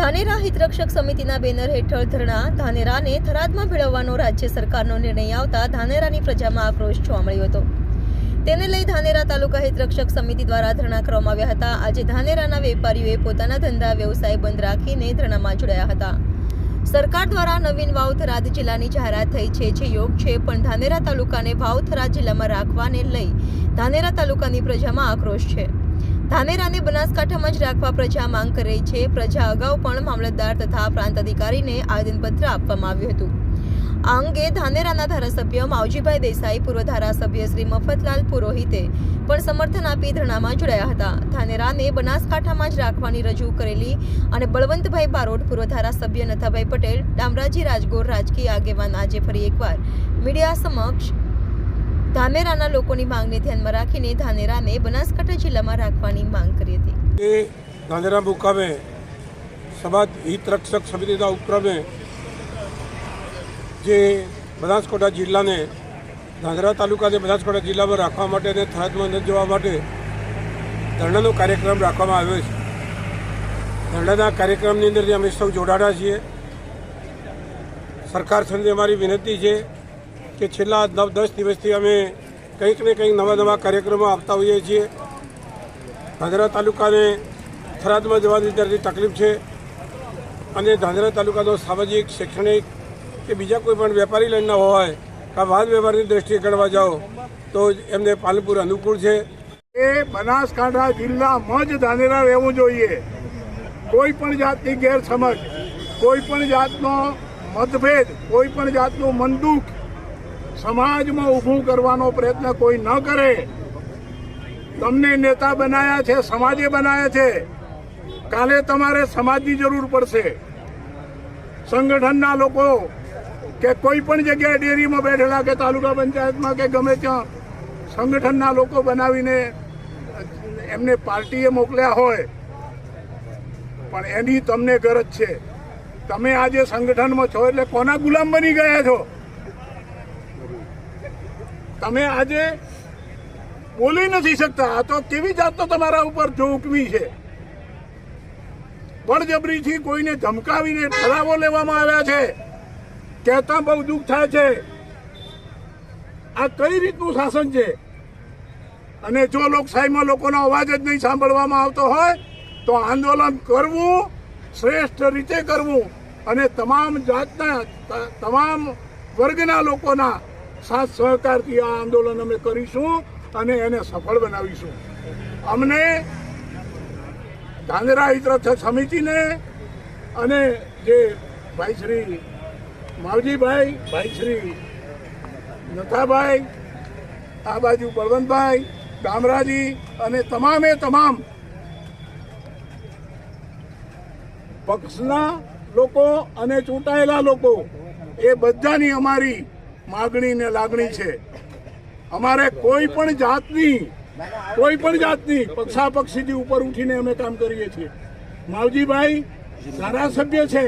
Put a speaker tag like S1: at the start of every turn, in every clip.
S1: ધાનેરા હિતરક્ષક સમિતિના બેનર હેઠળ ધરણા ધાનેરાને થરાદમાં ભેળવવાનો રાજ્ય સરકારનો નિર્ણય આવતા ધાનેરાની પ્રજામાં આક્રોશ જોવા મળ્યો હતો। તેને લઈ ધાનેરા તાલુકા હિતરક્ષક સમિતિ દ્વારા ધરણા કરવામાં આવ્યા હતા। આજે ધાનેરાના વેપારીઓએ પોતાના ધંધા વ્યવસાય બંધ રાખીને ધરણામાં જોડાયા હતા। સરકાર દ્વારા નવીન વાવ થરાદ જિલ્લાની જાહેરાત થઈ છે, જે યોગ છે, પણ ધાનેરા તાલુકાને વાવ થરાદ જિલ્લામાં રાખવાને લઈ ધાનેરા તાલુકાની પ્રજામાં આક્રોશ છે। ધાનેરાને બનાસકાંઠામાં જ રાખવા પ્રજા માંગ કરી રહી છે। પ્રજા અગાઉ પણ મામલતદાર તથા પ્રાંત અધિકારીને આવેદનપત્ર આપવામાં આવ્યું હતું। આ અંગે ધાનેરાના ધારાસભ્ય માવજીભાઈ દેસાઈ, પૂર્વ ધારાસભ્ય શ્રી મફતલાલ પુરોહિતે પણ સમર્થન આપી ધરણામાં જોડાયા હતા। ધાનેરાને બનાસકાંઠામાં જ રાખવાની રજૂ કરેલી અને બળવંતભાઈ બારોટ, પૂર્વ ધારાસભ્ય નથાભાઈ પટેલ, ડામરાજી રાજગોર રાજકીય આગેવાન આજે ફરી એકવાર મીડિયા સમક્ષ ધાનેરાના લોકોની માંગને ધ્યાનમાં રાખીને ધાનેરાને બનાસકાંઠા જિલ્લામાં રાખવાની માંગ કરી હતી।
S2: ધાનેરા મુકામે સમાજ હિત રક્ષક સમિતિના ઉપક્રમે જે બનાસકાંઠા જિલ્લાને ધાનેરા તાલુકાને બનાસકાંઠા જિલ્લામાં રાખવા માટે અને થરાદમાં ન જવા માટે ધરણાનો કાર્યક્રમ રાખવામાં આવ્યો છે। ધરણાના કાર્યક્રમની અંદર અમે સૌ જોડાણા છીએ। સરકાર સાથે અમારી વિનંતી છે કે છેલ્લા 9-10 દિવસથી અમે કંઈક ને કંઈક નવા કાર્યક્રમો આપતા હોઈએ છીએ। ધાનેરા તાલુકાને થરાદમાં જવાની ત્યારથી તકલીફ છે અને ધાનેરા તાલુકાનો સામાજિક, શૈક્ષણિક કે બીજા કોઈ પણ વેપારી લાઈનના હોય કે વાહન વ્યવહારની દ્રષ્ટિએ ગણવા જાઓ તો એમને પાલનપુર અનુકૂળ છે।
S3: એ બનાસકાંઠા જિલ્લામાં જ ધાનેરા રહેવું જોઈએ। કોઈ પણ જાતની ગેરસમજ, કોઈ પણ જાતનો મતભેદ, કોઈ પણ જાતનું મનદુખ સમાજમાં ઊભું કરવાનો પ્રયત્ન કોઈ ન કરે। તમને નેતા બનાવ્યા છે, સમાજે બનાવ્યા છે, કાલે તમારે સમાજની જરૂર પડશે। સંગઠનના લોકો કે કોઈ પણ જગ્યાએ ડેરીમાં બેઠેલા કે તાલુકા પંચાયતમાં કે ગમે ત્યાં સંગઠનના લોકો બનાવીને એમને પાર્ટીએ મોકલ્યા હોય, પણ એની તમને ગરજ છે। તમે આજે સંગઠનમાં છો એટલે કોના ગુલામ બની ગયા છો? તમે આજે બોલી નથી શકતા। આ તો કેવી જાતનો તમારા ઉપર જોકવી છે? બળજબરીથી કોઈને ધમકાવીને ઠરાવો લેવામાં આવ્યા છે। કહેતા બહુ દુઃખ થાય છે। આ કઈ રીતનું શાસન છે? અને જો લોકશાહીમાં લોકોનો અવાજ જ નહીં સાંભળવામાં આવતો હોય તો આંદોલન કરવું, શ્રેષ્ઠ રીતે કરવું અને તમામ જાતના, તમામ વર્ગના લોકોના સાથ સહકારથી આ આંદોલન અમે કરીશું અને એને સફળ બનાવીશું। અમને ધાનેરા હિતરક્ષક સમિતિને અને જે ભાઈ શ્રી માવજીભાઈ, ભાઈ શ્રી નથાભાઈ, આ બાજુ બળવંતભાઈ, ડામરાજી અને તમામે તમામ પક્ષના લોકો અને ચૂંટાયેલા લોકો એ બધાની અમારી માગણી ને લાગણી છે। અમારે કોઈ પણ જાતની પક્ષાપક્ષીથી ઉપર ઉઠીને અમે કામ કરીએ છીએ। માવજીભાઈ ધારાસભ્ય છે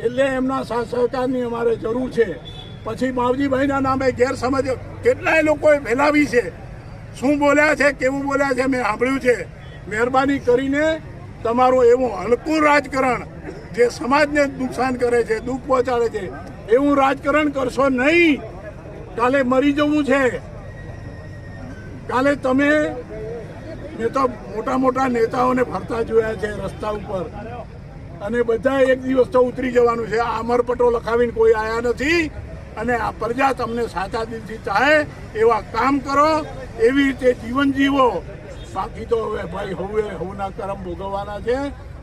S3: એટલે એમના સાથ સહકારની અમારે જરૂર છે। પછી માવજીભાઈના નામે ગેરસમજ કેટલાય લોકોએ ફેલાવી છે। શું બોલ્યા છે, કેવું બોલ્યા છે મેં સાંભળ્યું છે। મહેરબાની કરીને તમારું એવું હલકું રાજકારણ જે સમાજને નુકસાન કરે છે, દુઃખ પહોંચાડે છે, એવું રાજકારણ કરશો નહીં। કાલે મરી જવું છે। કાલે તમે, મેં તો મોટા નેતાઓને ફરતા જોયા છે રસ્તા ઉપર, અને બધા એક દિવસ તો ઉતરી જવાનું છે। આ અમરપટ્ટો લખાવીને કોઈ આયા નથી અને આ પ્રજા તમને સાચા દિલથી ચાહે એવા કામ કરો, એવી રીતે જીવન જીવો। બાકી તો હવે ભાઈ હવના કરમ ભોગવવાના છે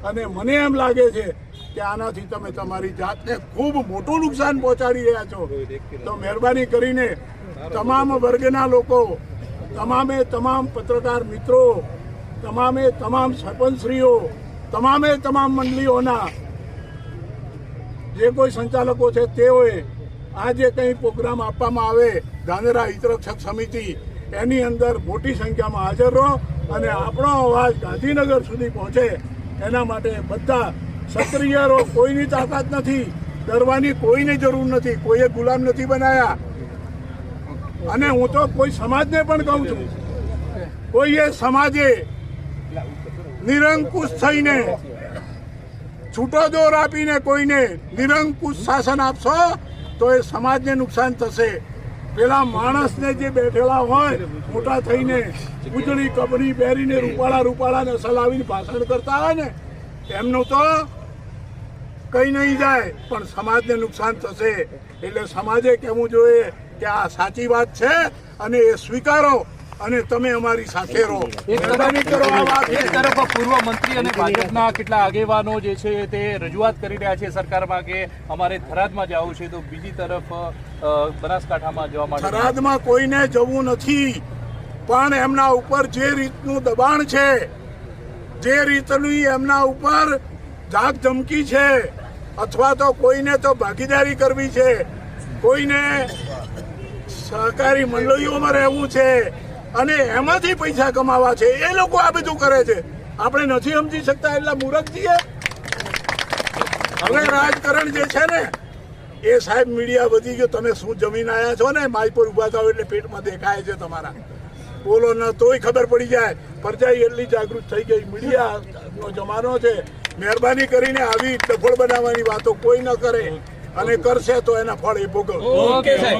S3: અને મને એમ લાગે છે કે આનાથી તમે તમારી જાતને ખૂબ મોટું નુકસાન પહોંચાડી રહ્યા છો। તો મહેરબાની કરીને તમામ વર્ગના લોકો, તમામે તમામ પત્રકાર મિત્રો, તમામે તમામ સરપંચશ્રીઓ, તમામે તમામ મંડળીઓના જે કોઈ સંચાલકો છે તેઓએ આ જે કંઈ પ્રોગ્રામ આપવામાં આવે ધાનેરા હિતરક્ષક સમિતિ, એની અંદર મોટી સંખ્યામાં હાજર રહો અને આપણો અવાજ ગાંધીનગર સુધી પહોંચે એના માટે બધા સક્રિય રહો। કોઈની તાકાત નથી, ડરવાની કોઈને જરૂર નથી, કોઈએ ગુલામ નથી બનાવ્યા। અને હું તો કોઈ સમાજને પણ કહું છું, કોઈએ સમાજે નિરંકુશ થઈને છૂટો દોર આપીને કોઈને નિરંકુશ શાસન આપશો તો એ સમાજને નુકસાન થશે. પેલા માણસને જે બેઠેલા હોય મોટા થઈને ઉજળી કબરી પહેરીને રૂપાળા નસલ આવીને ભાષણ કરતા હોય ને એમનું તો કઈ નહીં જાય, પણ સમાજને નુકસાન થશે. એટલે સમાજે કહેવું જોઈએ કે આ સાચી વાત છે અને એ સ્વીકારો અને તમે અમારી સાથે રહો. મહેરબાની કરો આ વાત.
S4: એક તરફ પૂર્વ મંત્રી અને ભાજપના કેટલા આગેવાનો જે છે તે રજૂઆત કરી રહ્યા છે સરકારમાં કે અમારે થરાદમાં જવું છે, તો બીજી તરફ બનાસકાંઠામાં જવા માટે
S3: થરાદમાં કોઈને જવું નથી, પણ એમના ઉપર જે રીતનું દબાણ છે, જે રીતની એમના ઉપર ધાક ધમકી છે, અથવા તો કોઈને તો ભાગીદારી કરવી છે, કોઈને સહકારી મંડળીઓમાં રહેવું છે અને એમાંથી પૈસા કમાવા છે, એ લોકો આ બધું કરે છે. આપણે નથી સમજી શકતા એટલા મૂર્ખ છીએ. હવે રાજકારણ જે છે ને એ સાહેબ મીડિયા વધી ગયો. તમે શું જમીન આવ્યા છો ને માઈ પર ઉભા થાવ એટલે પેટમાં દેખાય છે તમારા. બોલો ન તોય ખબર પડી જાય. પ્રજા એટલી જાગૃત થઈ ગઈ. મીડિયાનો જમાનો છે. મહેરબાની કરીને આવી ડફળ બનાવવાની વાતો કોઈ ન કરે અને કરશે તો એના ફળ એ ભોગવશે.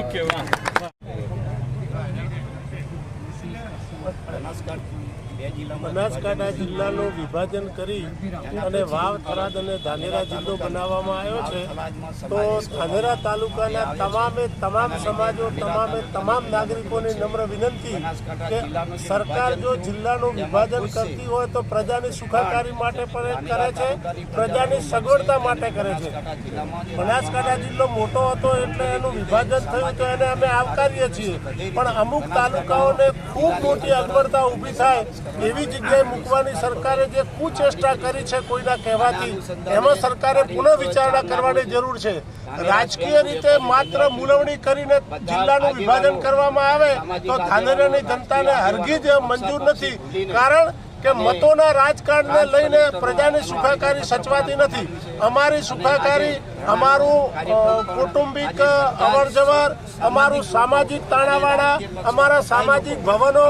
S5: બનાસકાંઠા જિલ્લાનું વિભાજન કરી અને વાવ, થરાદ અને ધાનેરા જિલ્લો બનાવવામાં આવ્યો છે. તો ધાનેરા તાલુકાના તમામ સમાજો, તમામ નાગરિકોની નમ્ર વિનંતી કે સરકાર જો જિલ્લાનું વિભાજન કરતી હોય તો પ્રજાની સુખાકારી માટે પણ કરે છે, પ્રજાની સગવડતા માટે કરે છે. બનાસકાંઠા જિલ્લો મોટો હતો એટલે એનું વિભાજન થયું તો એને અમે આવકારીએ છીએ, પણ અમુક તાલુકાઓને ખૂબ મોટી અગવડતા ઊભી થાય એવી જગ્યાએ મૂકવાની સરકારે જે કુચેષ્ટા કરી છે કોઈના કહેવાથી, એમાં સરકારે પુનઃ વિચારણા કરવાની જરૂર છે. રાજકીય રીતે માત્ર મૂલવણી કરીને જિલ્લાનું વિભાજન કરવામાં આવે તો ધાનેરાની જનતાને હરગીજ મંજૂર નથી. કારણ કે મતોના રાજકારણને લઈને પ્રજાની સુખાકારી સચવાતી નથી. અમારી સુખાકારી, અમારું કૌટુંબિક અવરજવર, અમારું સામાજિક તાણાવાળા, અમારા સામાજિક ભવનો,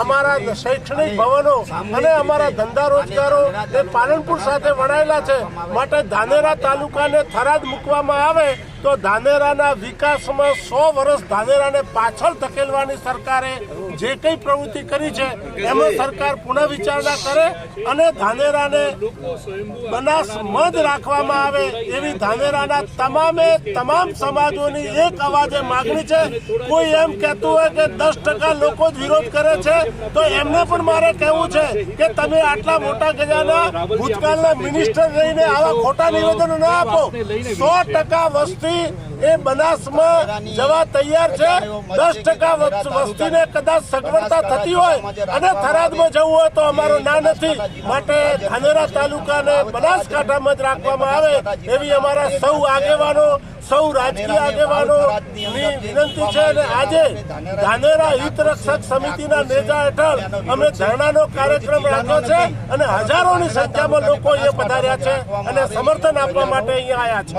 S5: અમારા શૈક્ષણિક ભવનો અને અમારા ધંધા રોજગારો એ પાલનપુર સાથે વણાયેલા છે. માટે ધાનેરા તાલુકાને થરાદ મૂકવામાં આવે તો ધાનેરાના વિકાસમાં 100 વર્ષ ધાનેરાને પાછળ ધકેલવાની સરકારે જે કંઈ પ્રવૃત્તિ કરી છે એમાં સરકાર પુનઃ વિચારણા કરે અને ધાનેરાને બનાસમદ રાખવામાં આવે એવી ધાનેરાના તમામ સમાજોની એક અવાજે માગણી છે. કોઈ એમ કહેતું હોય કે 10% લોકો જ વિરોધ કરે છે તો એમને પણ મારે કહેવું છે કે તમે આટલા મોટા ગજાના ભૂતકાળના મિનિસ્ટર રહીને આવા ખોટા નિવેદનો ન આપો. 100% વસ્તી એ બનાસમાં જવા તૈયાર છે. 10% વસ્તીને કદાચ સગવડતા થતી હોય અને થરાદમાં જવું હોય તો અમારો ના નથી. માટે ધાનેરા તાલુકાને બનાસકાંઠામાં જ રાખવામાં આવે એવી અમારા સૌ આગેવાનો, સૌ રાજકીય આગેવાનોની વિનંતી છે. અને આજે ધાનેરા હિત રક્ષક સમિતિના નેજા હેઠળ અમે ધરણાનો કાર્યક્રમ રાખ્યો છે અને હજારોની સંખ્યામાં લોકો અહીંયા પધાર્યા છે અને સમર્થન આપવા માટે અહીંયા આવ્યા છે.